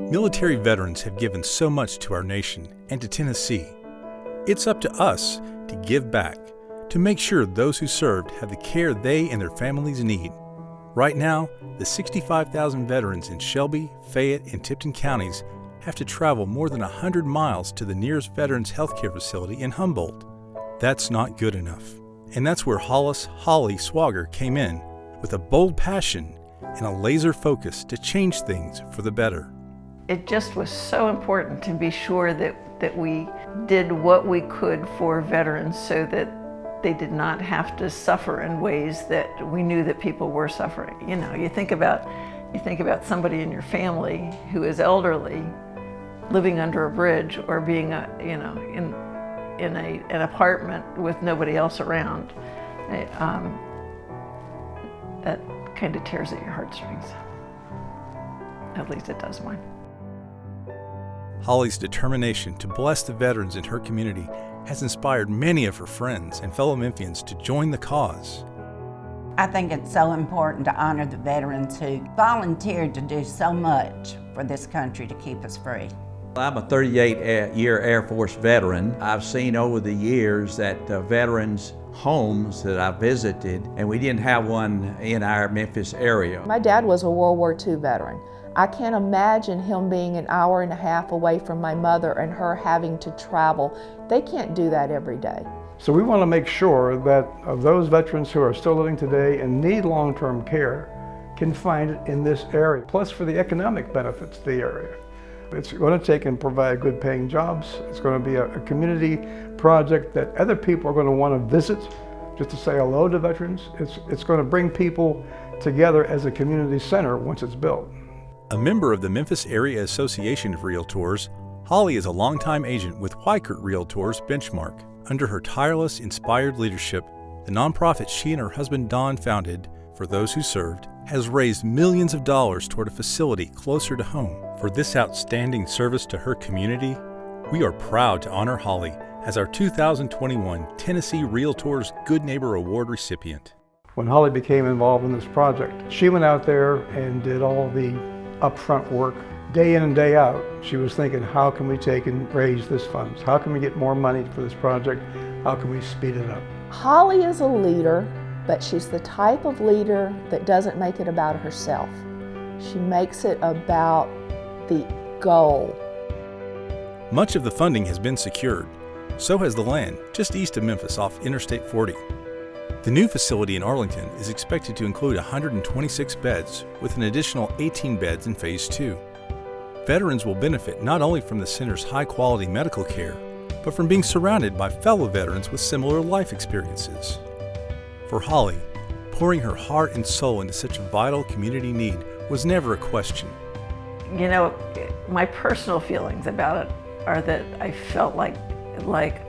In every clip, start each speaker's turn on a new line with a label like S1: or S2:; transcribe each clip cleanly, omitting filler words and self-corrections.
S1: Military veterans have given so much to our nation and to Tennessee. It's up to us to give back, to make sure those who served have the care they and their families need. Right now, the 65,000 veterans in Shelby, Fayette, and Tipton counties have to travel more than 100 miles to the nearest Veterans Healthcare facility in Humboldt. That's not good enough. And that's where Holly Swogger came in with a bold passion and a laser focus to change things for the better.
S2: It just was so important to be sure that we did what we could for veterans so that they did not have to suffer in ways that we knew that people were suffering. You know, you think about somebody in your family who is elderly, living under a bridge or being in an apartment with nobody else around. That kind of tears at your heartstrings. At least it does mine.
S1: Holly's determination to bless the veterans in her community has inspired many of her friends and fellow Memphians to join the cause.
S3: I think it's so important to honor the veterans who volunteered to do so much for this country to keep us free.
S4: I'm a 38-year Air Force veteran. I've seen over the years that veterans' homes that I visited, and we didn't have one in our Memphis area.
S5: My dad was a World War II veteran. I can't imagine him being an hour and a half away from my mother and her having to travel. They can't do that every day.
S6: So we want to make sure that those veterans who are still living today and need long-term care can find it in this area. Plus for the economic benefits of the area. It's going to take and provide good paying jobs. It's going to be a community project that other people are going to want to visit just to say hello to veterans. It's going to bring people together as a community center once it's built.
S1: A member of the Memphis Area Association of Realtors, Holly is a longtime agent with Weichert Realtors Benchmark. Under her tireless, inspired leadership, the nonprofit she and her husband Don founded, For Those Who Served, has raised millions of dollars toward a facility closer to home. For this outstanding service to her community, we are proud to honor Holly as our 2021 Tennessee Realtors Good Neighbor Award recipient.
S6: When Holly became involved in this project, she went out there and did all the upfront work. Day in and day out, she was thinking, how can we take and raise this funds? How can we get more money for this project? How can we speed it up?
S5: Holly is a leader, but she's the type of leader that doesn't make it about herself. She makes it about the goal.
S1: Much of the funding has been secured. So has the land just east of Memphis off Interstate 40. The new facility in Arlington is expected to include 126 beds with an additional 18 beds in Phase 2. Veterans will benefit not only from the center's high-quality medical care, but from being surrounded by fellow veterans with similar life experiences. For Holly, pouring her heart and soul into such a vital community need was never a question.
S2: You know, my personal feelings about it are that I felt like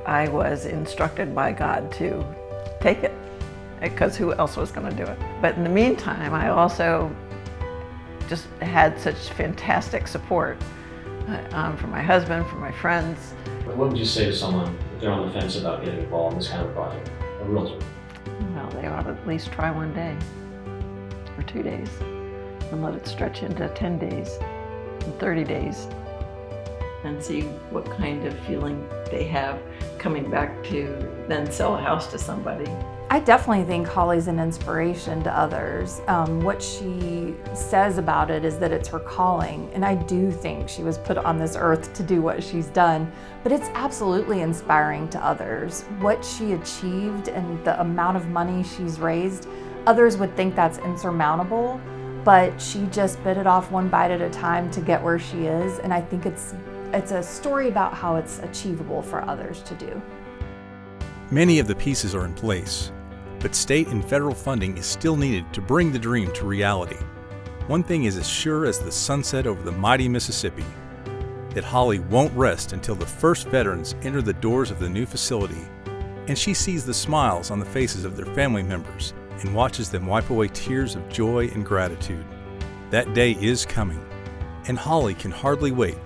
S2: I was instructed by God to take it, because who else was going to do it? But in the meantime, I also just had such fantastic support from my husband, from my friends.
S7: What would you say to someone if they're on the fence about getting involved in this kind of project, a realtor?
S2: Well, they ought to at least try one day or 2 days and let it stretch into 10 days and 30 days and see what kind of feeling they have coming back to then sell a house to somebody.
S8: I definitely think Holly's an inspiration to others. What she says about it is that it's her calling, and I do think she was put on this earth to do what she's done, but it's absolutely inspiring to others. What she achieved and the amount of money she's raised, others would think that's insurmountable, but she just bit it off one bite at a time to get where she is, and I think it's a story about how it's achievable for others to do.
S1: Many of the pieces are in place, but state and federal funding is still needed to bring the dream to reality. One thing is as sure as the sunset over the mighty Mississippi, that Holly won't rest until the first veterans enter the doors of the new facility, and she sees the smiles on the faces of their family members and watches them wipe away tears of joy and gratitude. That day is coming, and Holly can hardly wait.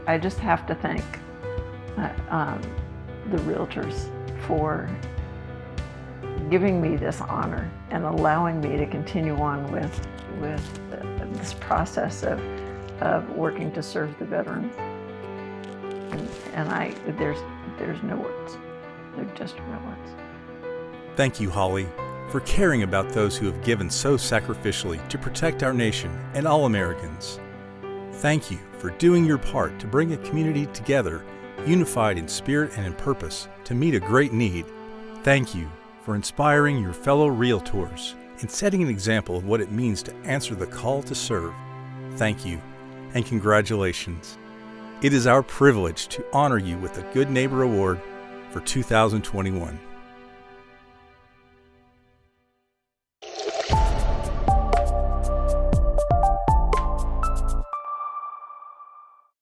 S2: I just have to thank the realtors for giving me this honor and allowing me to continue on with this process of of working to serve the veterans. And there's no words. They're just no words.
S1: Thank you, Holly, for caring about those who have given so sacrificially to protect our nation and all Americans. Thank you for doing your part to bring a community together, unified in spirit and in purpose, to meet a great need. Thank you for inspiring your fellow realtors and setting an example of what it means to answer the call to serve. Thank you, and congratulations. It is our privilege to honor you with the Good Neighbor Award for 2021.